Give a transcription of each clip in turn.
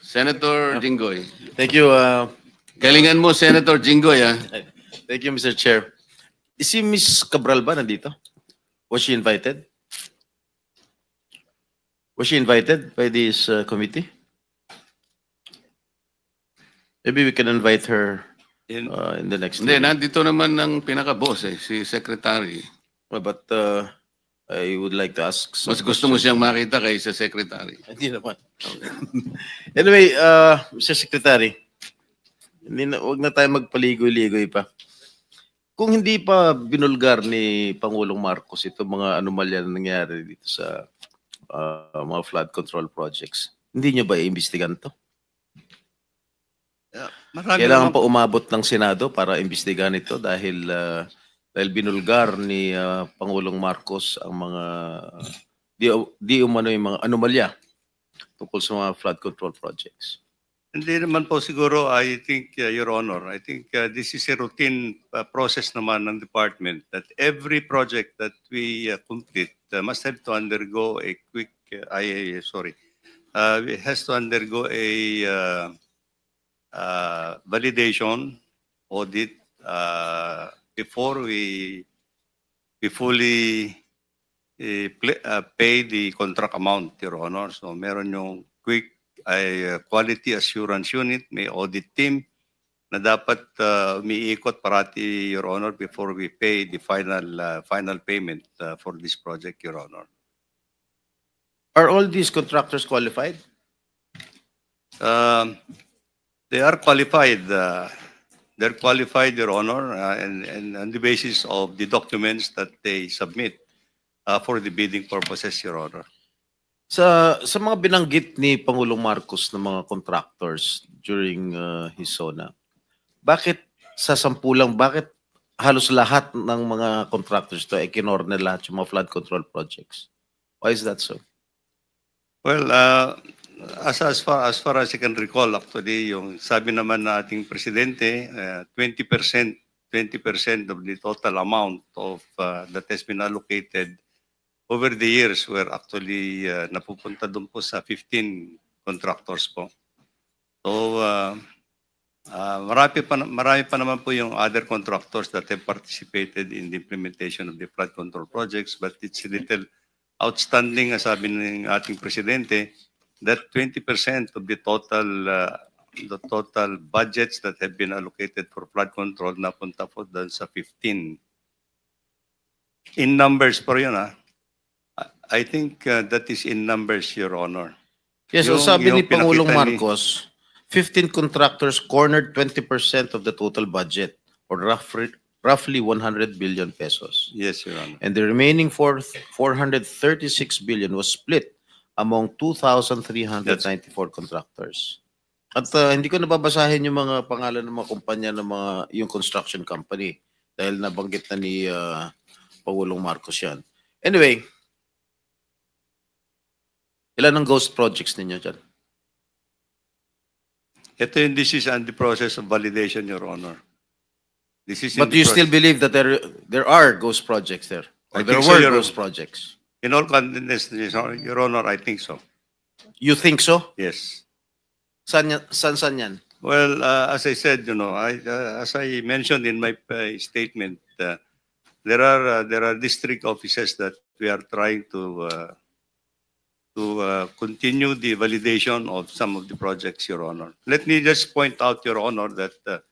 Senator Jinggoy. Thank you. Galingan mo, Senator Jinggoy, ha? Thank you, Mr. Chair. Is si Miss Cabral ba nandito? Was she invited? Was she invited by this committee? Maybe we can invite her in the next Hindi, meeting. nandito naman ng pinaka-boss, si Secretary. But I would like to ask some Mas gusto mo siyang makita kaysa Secretary. Hindi naman. Anyway, Mr. Secretary, wag na tayo magpaligoy-ligoy pa. Kung hindi pa binulgar ni Pangulong Marcos ito mga anomalya na nangyari dito sa mga flood control projects, hindi nyo ba iimbestigan to? Kailangan pa umabot ng Senado para imbestigahan ito dahil binulgar ni Pangulong Marcos ang mga di umano yung mga anomalya tungkol sa mga flood control projects. Hindi naman po siguro, I think, Your Honor, I think this is a routine process naman ng department that every project that we complete must have to undergo a quick, it has to undergo a validation audit before we fully pay the contract amount, Your Honor. So meron yung quick quality assurance unit, may audit team na dapat umiikot parati, Your Honor, before we pay the final payment for this project, Your Honor. Are all these contractors qualified? They are qualified. They're qualified, Your Honor, and on the basis of the documents that they submit for the bidding purposes, Your Honor. Sa mga binanggit ni Pangulong Marcos ng mga contractors during his SONA, bakit sa sampulang, bakit halos lahat ng mga contractors to ay kinorner lahat yung mga flood control projects? Why is that so? Well, as far as I can recall, actually, yung sabi naman na ating presidente, 20% of the total amount of that has been allocated over the years were actually napupunta doon po sa 15 contractors po. So, marami pa naman po yung other contractors that have participated in the implementation of the flood control projects, but it's a little outstanding, as sabi ng ating presidente, that 20% of the total budgets that have been allocated for flood control napunta po doon sa 15. In numbers po yun, I think that is in numbers, Your Honor. Yes, so sabi ni Pangulong Marcos, 15 contractors cornered 20% of the total budget, or roughly 100 billion pesos. Yes, Your Honor. And the remaining 436 billion was split among 2,394 contractors. At hindi ko nababasahin yung mga pangalan ng mga kumpanya ng yung construction company dahil nabanggit na ni Pangulong Marcos yan. Anyway, ilan ang ghost projects ninyo dyan? This is on the process of validation, Your Honor. But do you still believe that there are ghost projects there? Or there were ghost projects? In all confidence, Your Honor, I think so. You think so? Yes. San yan? Well, as I said, as I mentioned in my statement, there are district offices that we are trying to continue the validation of some of the projects, Your Honor. Let me just point out, Your Honor, that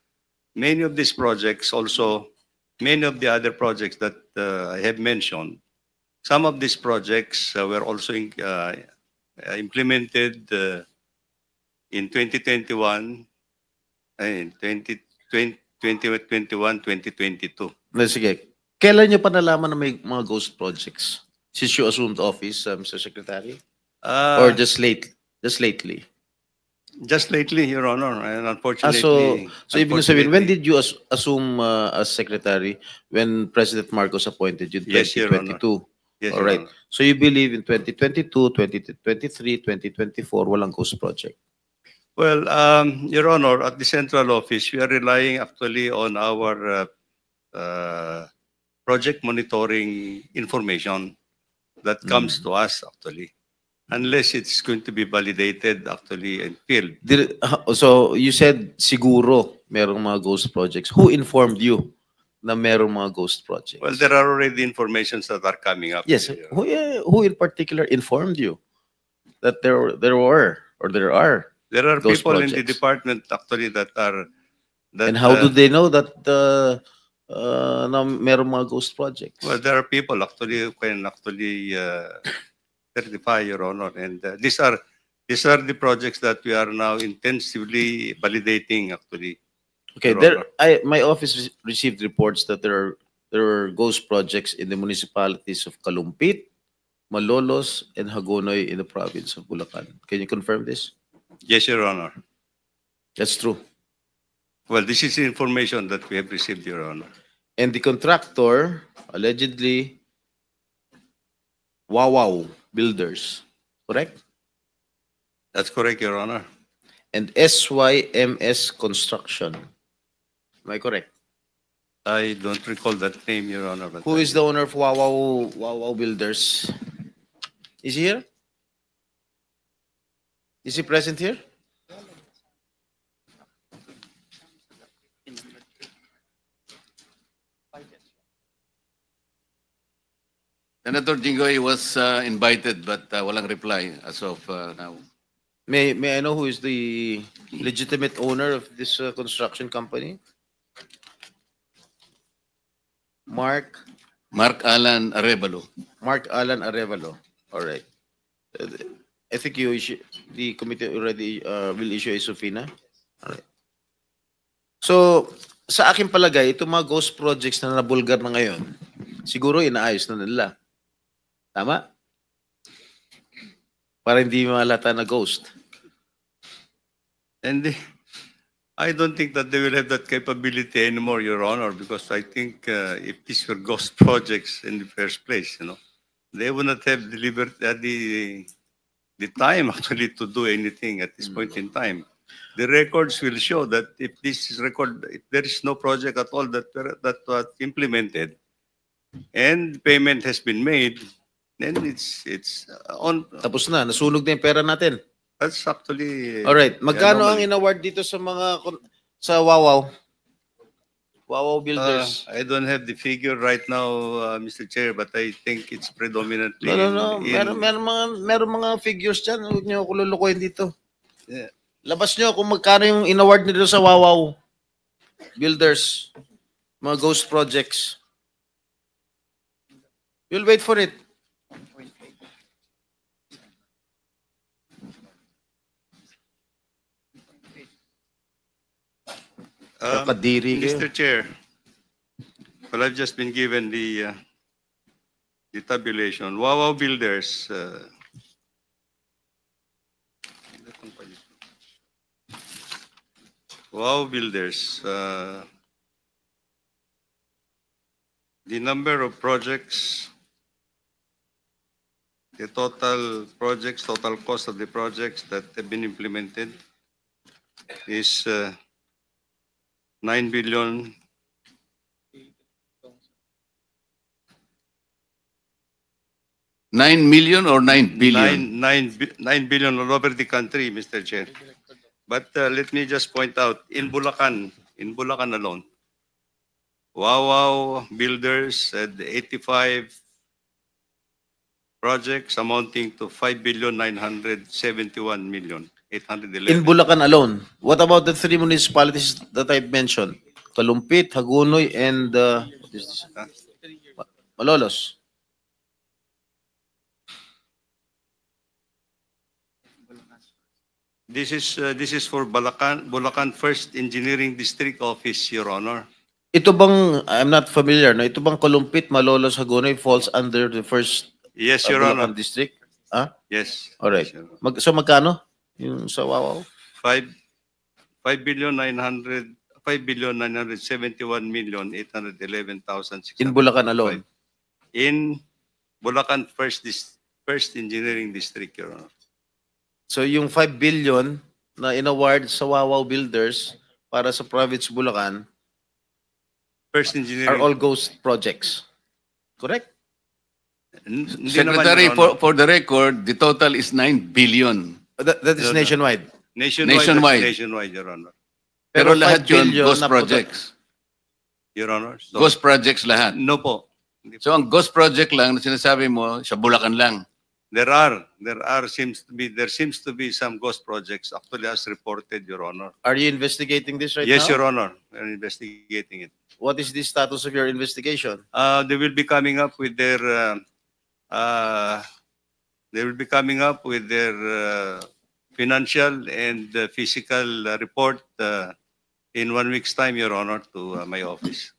many of these projects also, many of the other projects that I have mentioned, some of these projects were also implemented in 2021, 2022. Sige. Kailan nyo pa nalaman na may mga ghost projects? Since you assumed office, Mr. Secretary? Or just lately? Just lately, Your Honor, and unfortunately. So ibig sabihin, when did you assume as Secretary when President Marcos appointed you? 2022? Yes, Your Honor. Yes, all right. So you believe in 2022, 2023, 2024, walang ghost project? Well, Your Honor, at the central office, we are relying actually on our project monitoring information that comes to us actually. Unless it's going to be validated actually and filled. So you said siguro merong mga ghost projects. Who informed you na merong mga ghost projects? Well, there are already informations that are coming up. Yes, who in particular informed you that there were or there are? There are Those people in the projects. department actually that are that. And how do they know that na merong mga ghost projects? Well, there are people actually who can actually certify, Your Honor, and these are the projects that we are now intensively validating actually. Okay, Your my office received reports that there are ghost projects in the municipalities of Kalumpit, Malolos, and Hagonoy in the province of Bulacan. Can you confirm this? Yes, Your Honor. That's true. Well, this is information that we have received, Your Honor. And the contractor, allegedly, Wawaw Builders, correct? That's correct, Your Honor. And SYMS Construction. Am I correct? I don't recall that name, Your Honor. But Who is the owner of Wawaw Builders? Is he here? Is he present here? Senator Jinggoy was invited but walang reply as of now. May I know who is the legitimate owner of this construction company? Mark Alan Arevalo. Alan Arevalo. All right. I think the committee already will issue a subpoena. All right. So, sa aking palagay, itong mga ghost projects na nabulgar na ngayon, siguro inaayos na nila. Tama? Para hindi malata na ghost. And I don't think that they will have that capability anymore, Your Honor, because I think if these were ghost projects in the first place, they would not have delivered the time actually to do anything at this point in time. The records will show that if there is no project at all that was implemented and payment has been made, then it's on. Tapos na, nasunog na yung pera natin. That's actually. All right. Magkano ang anomaly. in-award dito sa Wawaw? Wawaw Builders. I don't have the figure right now, Mr. Chair, but I think it's predominantly. No. Meron mga figures dyan. Huwag niyo ako lulukuhin dito. Yeah. Labas niyo kung magkano yung in-award nito sa Wawaw Builders. Mga ghost projects. You'll wait for it. Kadiri kayo. Mr. Chair, well, I've just been given the tabulation. Wawaw Builders. Wawaw Builders. The number of projects, the total projects, total cost of the projects that have been implemented is 9 billion. $9 million or 9 billion? 9 billion all over the country, Mr. Chair. But let me just point out, in Bulacan alone, Wawaw Builders had 85 projects amounting to 5,971,811,000. In Bulacan alone. What about the three municipalities that I mentioned? Kalumpit, Hagonoy, and what is this? Malolos. This is for Bulacan First Engineering District Office, Your Honor. Ito bang, I'm not familiar, no? Ito bang Kalumpit, Malolos, Hagonoy falls under the first Yes, Your Bulacan Honor. district? Ah? Yes. All right. Yes, Your Honor. So magkano? Yung sa Wawaw? 5,971,811,600. In Bulacan alone? In Bulacan First Engineering District, Your Honor. So yung 5 billion na in-award sa Wawaw Builders para sa province Bulacan First are Engineering. all ghost projects. Correct? Hindi naman, Secretary, Your Honor. for the record, the total is 9 billion. That is No, no. nationwide. Nationwide. Nationwide, Your Honor. Pero Pero lahat 5 yun, billion ghost na projects. Your Honor. So, Ghost projects lahat. No po. Hindi po. So ang ghost project lang na sinasabi mo, sa Bulacan lang. There seems to be some ghost projects actually as reported, Your Honor. Are you investigating this right Yes, now? Your Honor. We're investigating it. What is the status of your investigation? They will be coming up with their financial and physical report in 1 week's time, Your Honor, to my office.